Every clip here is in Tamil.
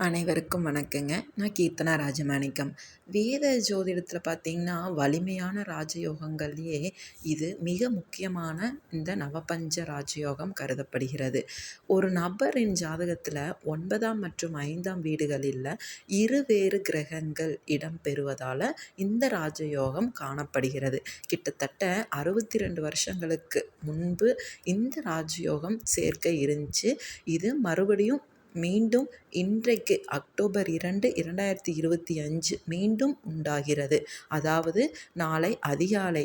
அனைவருக்கும் வணக்கங்க. நான் கீர்த்தனா ராஜமாணிக்கம். வேத ஜோதிடத்தில் பார்த்தீங்கன்னா, வலிமையான ராஜயோகங்கள்லேயே இது மிக முக்கியமான இந்த நவபஞ்ச ராஜயோகம் கருதப்படுகிறது. ஒரு நபரின் ஜாதகத்தில் 9ஆம் மற்றும் 5ஆம் வீடுகளில் இருவேறு கிரகங்கள் இடம் பெறுவதால் இந்த ராஜயோகம் காணப்படுகிறது. கிட்டத்தட்ட 62 வருஷங்களுக்கு முன்பு இந்த ராஜயோகம் சேர்க்கை இருந்துச்சு. இது மறுபடியும் மீண்டும் இன்றைக்கு அக்டோபர் 2, 2025 மீண்டும் உண்டாகிறது. அதாவது நாளை அதிகாலை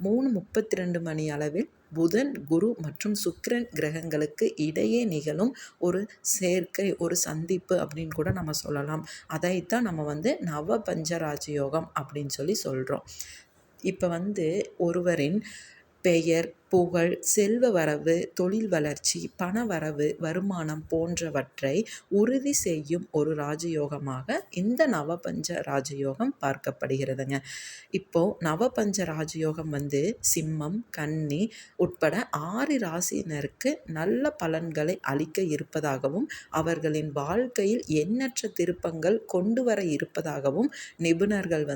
3:32 மணி அளவில் புதன், குரு மற்றும் சுக்கிரன் கிரகங்களுக்கு இடையே நிகழும் ஒரு சேர்க்கை, ஒரு சந்திப்பு அப்படின்னு கூட நம்ம சொல்லலாம். அதைத்தான் நம்ம நவபஞ்ச ராஜயோகம் அப்படின்னு சொல்கிறோம். இப்போ ஒருவரின் பெயர், புகழ், செல்வ வரவு, தொழில் வளர்ச்சி, பண வரவு, வருமானம் போன்றவற்றை உறுதி செய்யும் ஒரு ராஜயோகமாக இந்த நவபஞ்ச ராஜயோகம் பார்க்கப்படுகிறதுங்க. இப்போது நவபஞ்ச ராஜயோகம் சிம்மம், கன்னி உட்பட 6 ராசியினருக்கு நல்ல பலன்களை அளிக்க இருப்பதாகவும் அவர்களின் வாழ்க்கையில் எண்ணற்ற திருப்பங்கள் கொண்டு வர இருப்பதாகவும் நிபுணர்கள்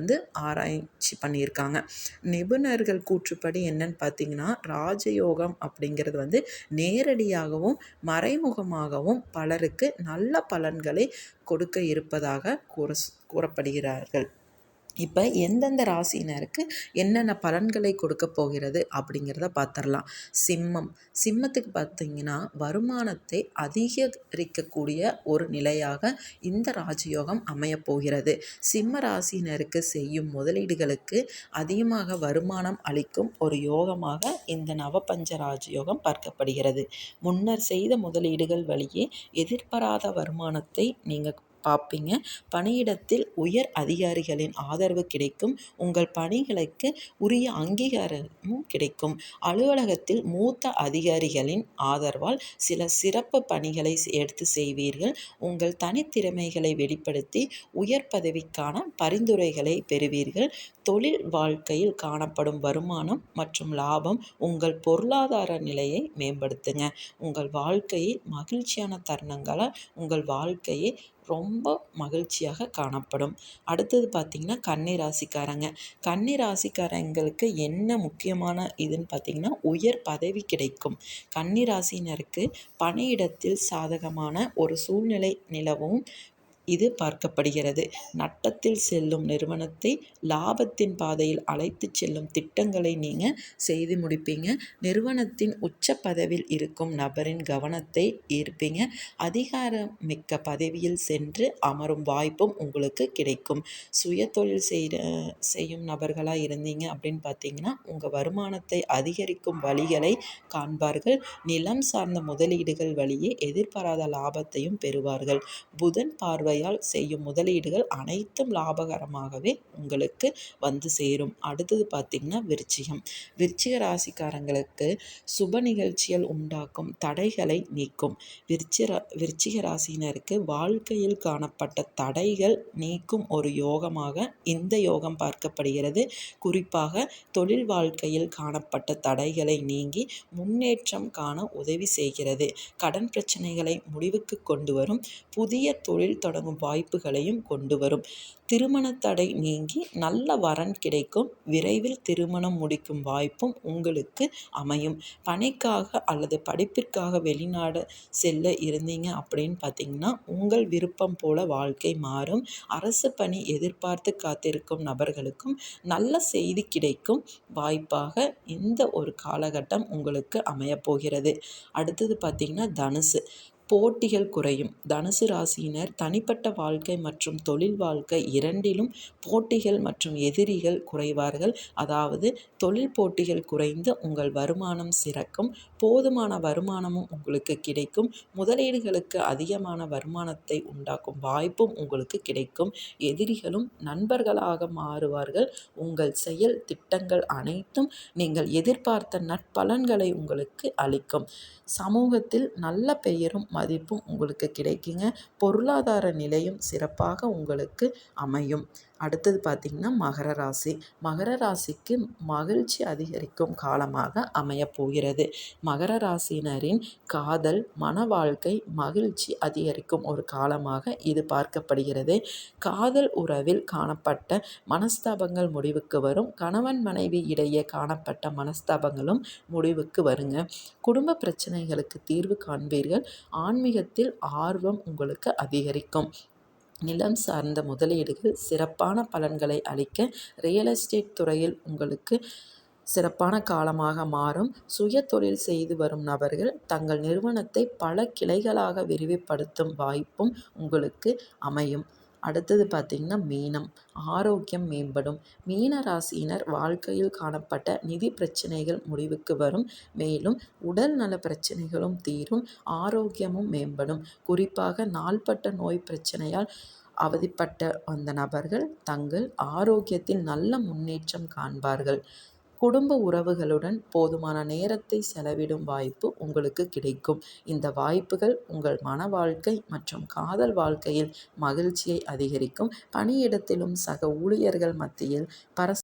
ஆராய்ச்சி பண்ணியிருக்காங்க. நிபுணர்கள் கூற்றுப்படி என்னன்னு பார்த்தீங்கன்னா, ராஜயோகம் அப்படிங்கிறது நேரடியாகவும் மறைமுகமாகவும் பலருக்கு நல்ல பலன்களை கொடுக்க இருப்பதாக கூறப்படுகிறார்கள். இப்போ எந்தெந்த ராசியினருக்கு என்னென்ன பலன்களை கொடுக்க போகிறது அப்படிங்கிறத பார்த்துடலாம். சிம்மத்துக்கு பார்த்திங்கன்னா, வருமானத்தை அதிகரிக்கக்கூடிய ஒரு நிலையாக இந்த ராஜயோகம் அமையப்போகிறது. சிம்ம ராசியினருக்கு செய்யும் முதலீடுகளுக்கு அதிகமாக வருமானம் அளிக்கும் ஒரு யோகமாக இந்த நவபஞ்ச ராஜயோகம் பார்க்கப்படுகிறது. முன்னர் செய்த முதலீடுகள் வழியே எதிர்பாராத வருமானத்தை நீங்கள் பார்ப்பீங்க. பணியிடத்தில் உயர் அதிகாரிகளின் ஆதரவு கிடைக்கும். உங்கள் பணிகளுக்கு உரிய அங்கீகாரமும் கிடைக்கும். அலுவலகத்தில் மூத்த அதிகாரிகளின் ஆதரவால் சில சிறப்பு பணிகளை எடுத்து செய்வீர்கள். உங்கள் தனித்திறமைகளை வெளிப்படுத்தி உயர் பதவிக்கான பரிந்துரைகளை பெறுவீர்கள். தொழில் வாழ்க்கையில் காணப்படும் வருமானம் மற்றும் லாபம் உங்கள் பொருளாதார நிலையை மேம்படுத்துங்க. உங்கள் வாழ்க்கையில் மகிழ்ச்சியான தருணங்களால் உங்கள் வாழ்க்கையை ரொம்ப மகிழ்ச்சியாக காணப்படும். அடுத்தது பார்த்திங்கன்னா, கன்னி ராசிக்காரங்களுக்கு என்ன முக்கியமான இதுன்னு பார்த்திங்கன்னா, உயர் பதவி கிடைக்கும். கன்னி ராசியினருக்கு பணியிடத்தில் சாதகமான ஒரு சூழ்நிலை நிலவும் இது பார்க்கப்படுகிறது. நட்டத்தில் செல்லும் நிறுவனத்தை லாபத்தின் பாதையில் அழைத்து செல்லும் திட்டங்களை நீங்கள் செய்து முடிப்பீங்க. நிறுவனத்தின் உச்ச பதவியில் இருக்கும் நபரின் கவனத்தை ஈர்ப்பீங்க. அதிகாரமிக்க பதவியில் சென்று அமரும் வாய்ப்பும் உங்களுக்கு கிடைக்கும். சுய தொழில் செய்யும் நபர்களாக இருந்தீங்க அப்படின்னு பார்த்தீங்கன்னா, உங்கள் வருமானத்தை அதிகரிக்கும் வழிகளை காண்பார்கள். நிலம் சார்ந்த முதலீடுகள் வழியே எதிர்பாராத லாபத்தையும் பெறுவார்கள். புதன் பார்வையால் செய்யும் முதலீடுகள் அனைத்தும் லாபகரமாகவே உங்களுக்கு சேரும். அடுத்தது பார்த்திங்கன்னா, விருச்சிக ராசிக்காரங்களுக்கு சுப நிகழ்ச்சிகள் உண்டாக்கும் தடைகளை நீக்கும். விருச்சிக ராசியினருக்கு வாழ்க்கையில் காணப்பட்ட தடைகள் நீக்கும் ஒரு யோகமாக இந்த யோகம் பார்க்கப்படுகிறது. குறிப்பாக தொழில் வாழ்க்கையில் காணப்பட்ட தடைகளை நீங்கி முன்னேற்றம் காண உதவி செய்கிறது. கடன் பிரச்சனைகளை முடிவுக்கு கொண்டு வரும். புதிய தொழில் தொடங்கும் வாய்ப்புகளையும் கொண்டு வரும். திருமண தடை நீங்கி நல்ல வரன் கிடைக்கும். விரைவில் திருமணம் முடிக்கும் வாய்ப்பும் உங்களுக்கு அமையும். பணிக்காக அல்லது படிப்பிற்காக வெளிநாடு செல்ல இருந்தீங்க அப்படின்னு பார்த்தீங்கன்னா, உங்கள் விருப்பம் போல வாழ்க்கை மாறும். அரசு பணி எதிர்பார்த்து காத்திருக்கும் நபர்களுக்கும் நல்ல செய்தி கிடைக்கும் வாய்ப்பாக இந்த ஒரு காலகட்டம் உங்களுக்கு அமையப்போகிறது. அடுத்தது பார்த்திங்கன்னா, போட்டிகள் குறையும். தனுசு ராசியினர் தனிப்பட்ட வாழ்க்கை மற்றும் தொழில் வாழ்க்கை இரண்டிலும் போட்டிகள் மற்றும் எதிரிகள் குறைவார்கள். அதாவது தொழில் போட்டிகள் குறைந்து உங்கள் வருமானம் சிறக்கும். போதுமான வருமானமும் உங்களுக்கு கிடைக்கும். முதலீடுகளுக்கு அதிகமான வருமானத்தை உண்டாக்கும் வாய்ப்பும் உங்களுக்கு கிடைக்கும். எதிரிகளும் நண்பர்களாக மாறுவார்கள். உங்கள் செயல் திட்டங்கள் அனைத்தும் நீங்கள் எதிர்பார்த்த நற்பலன்களை உங்களுக்கு அளிக்கும். சமூகத்தில் நல்ல பெயரும் மதிப்பும் உங்களுக்கு கிடைக்குங்க. பொருளாதார நிலையும் சிறப்பாக உங்களுக்கு அமையும். அடுத்தது பார்த்திங்கன்னா மகர ராசி. மகர ராசிக்கு மகிழ்ச்சி அதிகரிக்கும் காலமாக அமையப் போகிறது. மகர ராசியினரின் காதல், மன வாழ்க்கை, மகிழ்ச்சி அதிகரிக்கும் ஒரு காலமாக இது பார்க்கப்படுகிறது. காதல் உறவில் காணப்பட்ட மனஸ்தாபங்கள் முடிவுக்கு வரும். கணவன் மனைவி இடையே காணப்பட்ட மனஸ்தாபங்களும் முடிவுக்கு வருங்க. குடும்ப பிரச்சனைகளுக்கு தீர்வு காண்பீர்கள். ஆன்மீகத்தில் ஆர்வம் உங்களுக்கு அதிகரிக்கும். நிலம் சார்ந்த முதலீடுகள் சிறப்பான பலன்களை அளிக்க ரியல் எஸ்டேட் துறையில் உங்களுக்கு சிறப்பான காலமாக மாறும். சுய தொழில் செய்து வரும் நபர்கள் தங்கள் நிறுவனத்தை பல கிளைகளாக விரிவுபடுத்தும் வாய்ப்பும் உங்களுக்கு அமையும். அடுத்தது பார்த்திங்கன்னா மீனம். ஆரோக்கியம் மேம்படும். மீன ராசியினர் வாழ்க்கையில் காணப்பட்ட நிதி பிரச்சனைகள் முடிவுக்கு வரும். மேலும் உடல் நல பிரச்சனைகளும் தீரும். ஆரோக்கியமும் மேம்படும். குறிப்பாக நாள்பட்ட நோய் பிரச்சனையால் அவதிப்பட்ட வந்த நபர்கள் தங்கள் ஆரோக்கியத்தில் நல்ல முன்னேற்றம் காண்பார்கள். குடும்ப உறவுகளுடன் போதுமான நேரத்தை செலவிடும் வாய்ப்பு உங்களுக்கு கிடைக்கும். இந்த வாய்ப்புகள் உங்கள் மன வாழ்க்கை மற்றும் காதல் வாழ்க்கையில் மகிழ்ச்சியை அதிகரிக்கும். பணியிடத்திலும் சக ஊழியர்கள் மத்தியில்